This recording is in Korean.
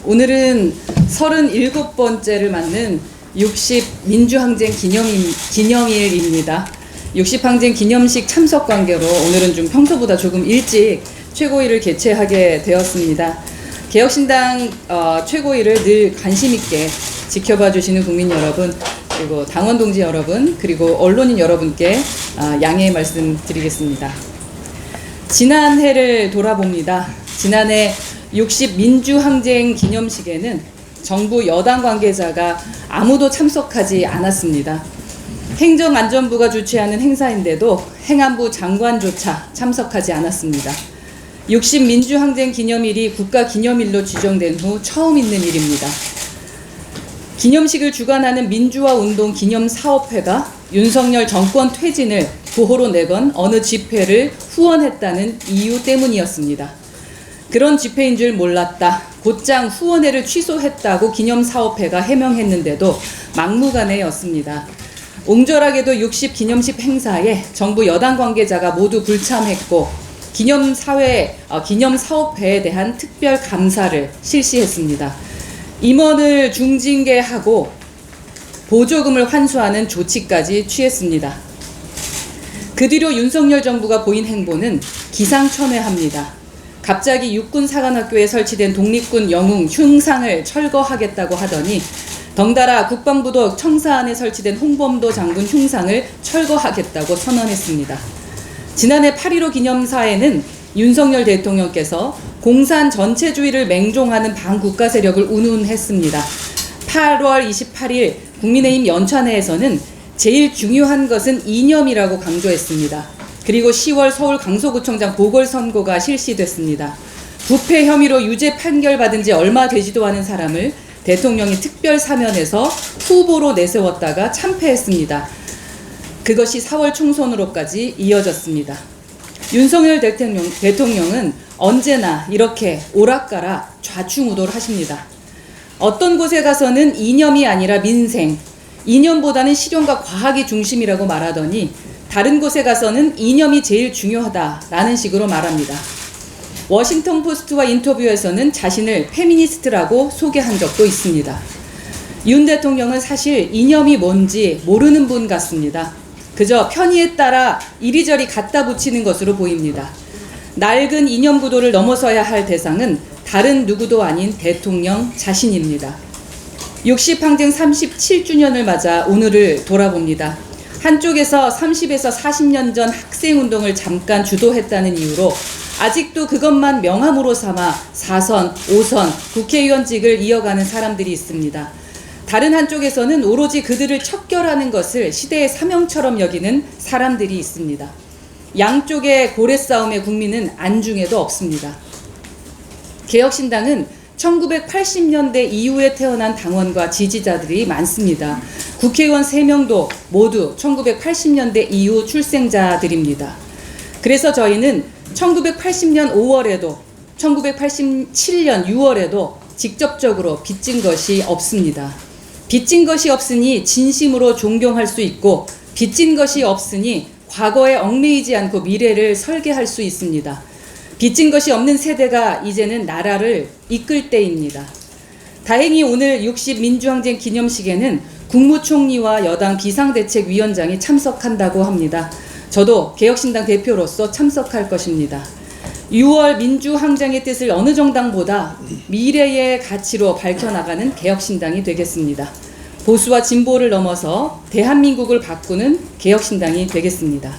오늘은 37번째를 맞는 60 민주항쟁 기념일입니다. 60항쟁 기념식 참석 관계로 오늘은 좀 평소보다 조금 일찍 최고위를 개최하게 되었습니다. 개혁신당 최고위를 늘 관심 있게 지켜봐 주시는 국민 여러분, 그리고 당원 동지 여러분, 그리고 언론인 여러분께 양해의 말씀 드리겠습니다. 지난해를 돌아봅니다. 지난해 60 민주항쟁 기념식에는 정부 여당 관계자가 아무도 참석하지 않았습니다. 행정안전부가 주최하는 행사인데도 행안부 장관조차 참석하지 않았습니다. 60 민주항쟁 기념일이 국가기념일로 지정된 후 처음 있는 일입니다. 기념식을 주관하는 민주화운동 기념사업회가 윤석열 정권 퇴진을 도호로 내건 어느 집회를 후원했다는 이유 때문이었습니다. 그런 집회인 줄 몰랐다. 곧장 후원회를 취소했다고 기념사업회가 해명했는데도 막무가내였습니다. 옹졸하게도 60 기념식 행사에 정부 여당 관계자가 모두 불참했고 기념사업회에 대한 특별 감사를 실시했습니다. 임원을 중징계하고 보조금을 환수하는 조치까지 취했습니다. 그 뒤로 윤석열 정부가 보인 행보는 기상천외합니다. 갑자기 육군사관학교에 설치된 독립군 영웅 흉상을 철거하겠다고 하더니 덩달아 국방부도 청사안에 설치된 홍범도 장군 흉상을 철거하겠다고 선언했습니다. 지난해 8.15 기념사에는 윤석열 대통령께서 공산 전체주의를 맹종하는 반국가 세력을 운운했습니다. 8월 28일 국민의힘 연찬회에서는 제일 중요한 것은 이념이라고 강조했습니다. 그리고 10월 서울 강서구청장 보궐선거가 실시됐습니다. 부패 혐의로 유죄 판결받은 지 얼마 되지도 않은 사람을 대통령이 특별 사면에서 후보로 내세웠다가 참패했습니다. 그것이 4월 총선으로까지 이어졌습니다. 윤석열 대통령은 언제나 이렇게 오락가락 좌충우돌 하십니다. 어떤 곳에 가서는 이념이 아니라 민생, 이념보다는 실용과 과학이 중심이라고 말하더니 다른 곳에 가서는 이념이 제일 중요하다라는 식으로 말합니다. 워싱턴 포스트와 인터뷰에서는 자신을 페미니스트라고 소개한 적도 있습니다. 윤 대통령은 사실 이념이 뭔지 모르는 분 같습니다. 그저 편의에 따라 이리저리 갖다 붙이는 것으로 보입니다. 낡은 이념 구도를 넘어서야 할 대상은 다른 누구도 아닌 대통령 자신입니다. 60항쟁 37주년을 맞아 오늘을 돌아봅니다. 한쪽에서 30에서 40년 전 학생운동을 잠깐 주도했다는 이유로 아직도 그것만 명함으로 삼아 4선, 5선 국회의원직을 이어가는 사람들이 있습니다. 다른 한쪽에서는 오로지 그들을 척결하는 것을 시대의 사명처럼 여기는 사람들이 있습니다. 양쪽의 고래싸움의 국민은 안중에도 없습니다. 개혁신당은 1980년대 이후에 태어난 당원과 지지자들이 많습니다. 국회의원 3명도 모두 1980년대 이후 출생자들입니다. 그래서 저희는 1980년 5월에도 1987년 6월에도 직접적으로 빚진 것이 없습니다. 빚진 것이 없으니 진심으로 존경할 수 있고 빚진 것이 없으니 과거에 얽매이지 않고 미래를 설계할 수 있습니다. 빚진 것이 없는 세대가 이제는 나라를 이끌 때입니다. 다행히 오늘 60 민주항쟁 기념식에는 국무총리와 여당 비상대책위원장이 참석한다고 합니다. 저도 개혁신당 대표로서 참석할 것입니다. 6월 민주항쟁의 뜻을 어느 정당보다 미래의 가치로 밝혀나가는 개혁신당이 되겠습니다. 보수와 진보를 넘어서 대한민국을 바꾸는 개혁신당이 되겠습니다.